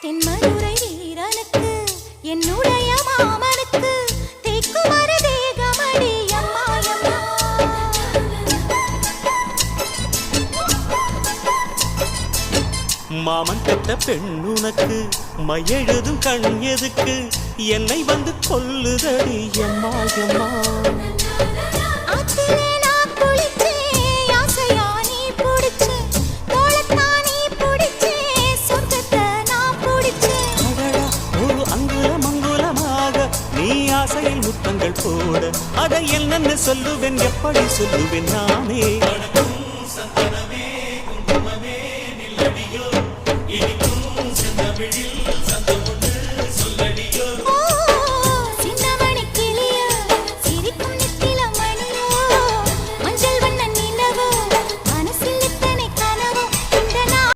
என் மதுரை வீரனுக்கு என்னுடைய மாமனுக்கு தேக்குமர தேகமடி அம்மா அம்மா. மாமன் பெற்ற பெண்ணுனக்கு மையெழுதும் கண் எதுக்கு என்னை வந்து கொல்லுதடி அம்மா அம்மா. ஆத்திலே நான் குளிச்சேன் ஆசையா நீ புடிச்சே தோளத்தா நீ புடிச்சே சொர்க்கத்தை நான் புடிச்சே. அடடா ஒரு அங்குலம் அங்குலமாக நீ ஆசையில் முத்தங்கள் போட அதை என்னன்னு சொல்லுவேன் எப்படி சொல்லுவேன் நானே. சந்தனமே குங்குமமே நில்லடியோ இனிக்கும் செந்தமிழில்